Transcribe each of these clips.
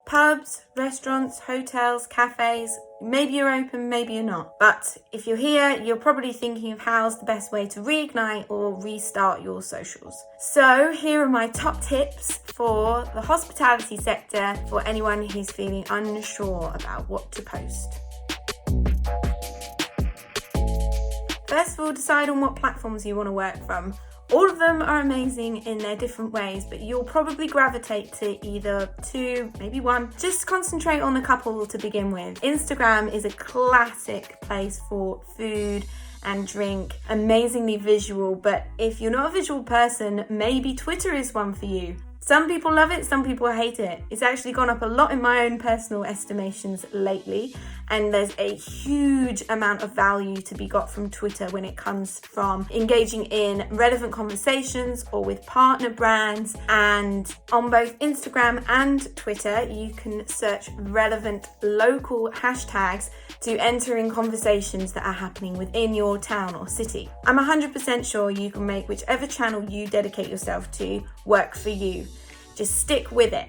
Pubs, restaurants, hotels, cafes, maybe you're open, maybe you're not. But if you're here, you're probably thinking of how's the best way to reignite or restart your socials. So here are my top tips for the hospitality sector for anyone who's feeling unsure about what to post. First of all, decide on what platforms you want to work from. All of them are amazing in their different ways, but you'll probably gravitate to either two, maybe one. Just concentrate on a couple to begin with. Instagram is a classic place for food and drink, amazingly visual, but if you're not a visual person, maybe Twitter is one for you. Some people love it, some people hate it. It's actually gone up a lot in my own personal estimations lately, and there's a huge amount of value to be got from Twitter when it comes from engaging in relevant conversations or with partner brands. And on both Instagram and Twitter, you can search relevant local hashtags to enter in conversations that are happening within your town or city. I'm 100% sure you can make whichever channel you dedicate yourself to work for you. Just stick with it.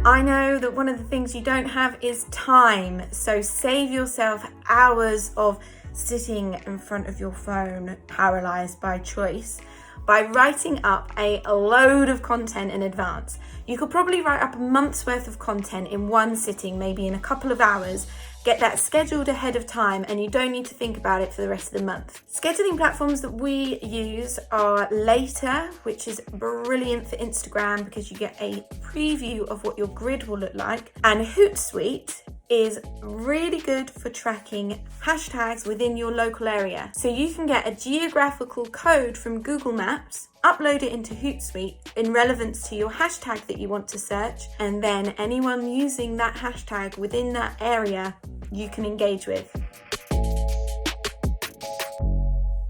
I know that one of the things you don't have is time, so save yourself hours of sitting in front of your phone, paralyzed by choice, by writing up a load of content in advance. You could probably write up a month's worth of content in one sitting, maybe in a couple of hours. Get that scheduled ahead of time and you don't need to think about it for the rest of the month. Scheduling platforms that we use are Later, which is brilliant for Instagram because you get a preview of what your grid will look like, and Hootsuite is really good for tracking hashtags within your local area. So you can get a geographical code from Google Maps, upload it into Hootsuite in relevance to your hashtag that you want to search, and then anyone using that hashtag within that area you can engage with.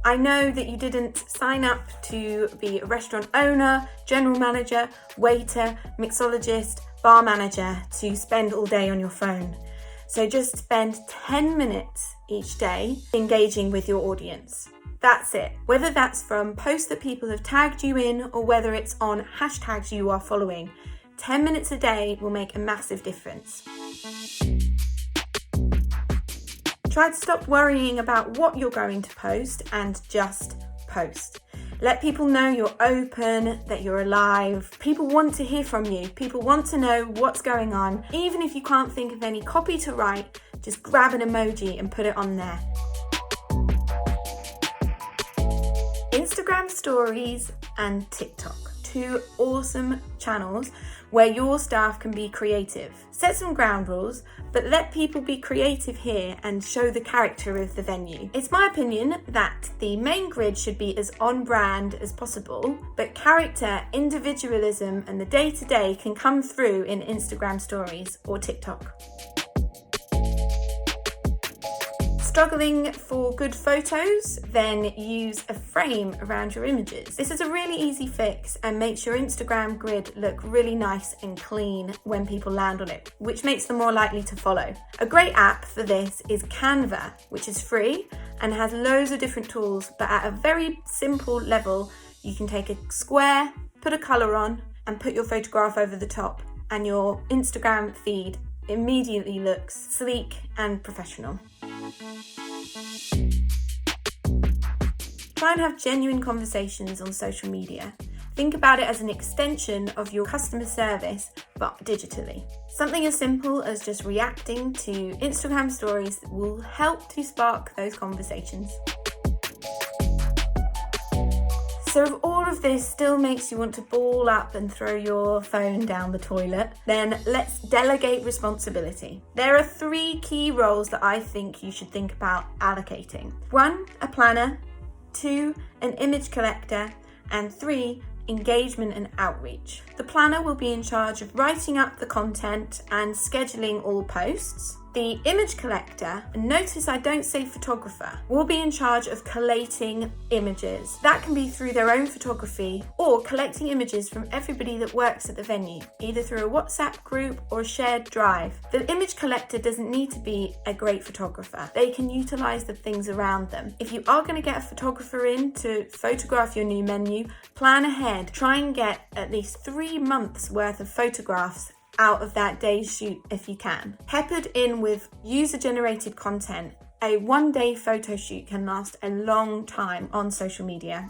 I know that you didn't sign up to be a restaurant owner, general manager, waiter, mixologist, bar manager to spend all day on your phone. So just spend 10 minutes each day engaging with your audience. That's it. Whether that's from posts that people have tagged you in or whether it's on hashtags you are following, 10 minutes a day will make a massive difference. Try to stop worrying about what you're going to post and just post. Let people know you're open, that you're alive. People want to hear from you. People want to know what's going on. Even if you can't think of any copy to write, just grab an emoji and put it on there. Instagram Stories and TikTok, two awesome channels where your staff can be creative. Set some ground rules, but let people be creative here and show the character of the venue. It's my opinion that the main grid should be as on brand as possible, but character, individualism, and the day-to-day can come through in Instagram Stories or TikTok. Struggling for good photos? Then use a frame around your images. This is a really easy fix and makes your Instagram grid look really nice and clean when people land on it, which makes them more likely to follow. A great app for this is Canva, which is free and has loads of different tools, but at a very simple level, you can take a square, put a colour on, and put your photograph over the top, and your Instagram feed immediately looks sleek and professional. Try and have genuine conversations on social media. Think about it as an extension of your customer service, but digitally. Something as simple as just reacting to Instagram stories will help to spark those conversations. So if all of this still makes you want to ball up and throw your phone down the toilet, then let's delegate responsibility. There are 3 key roles that I think you should think about allocating. 1, a planner. 2, an image collector. And 3, engagement and outreach. The planner will be in charge of writing up the content and scheduling all posts. The image collector, and notice I don't say photographer, will be in charge of collating images. That can be through their own photography or collecting images from everybody that works at the venue, either through a WhatsApp group or a shared drive. The image collector doesn't need to be a great photographer. They can utilize the things around them. If you are going to get a photographer in to photograph your new menu, plan ahead. Try and get at least 3 months worth of photographs out of that day's shoot if you can. Peppered in with user-generated content, a one-day photo shoot can last a long time on social media.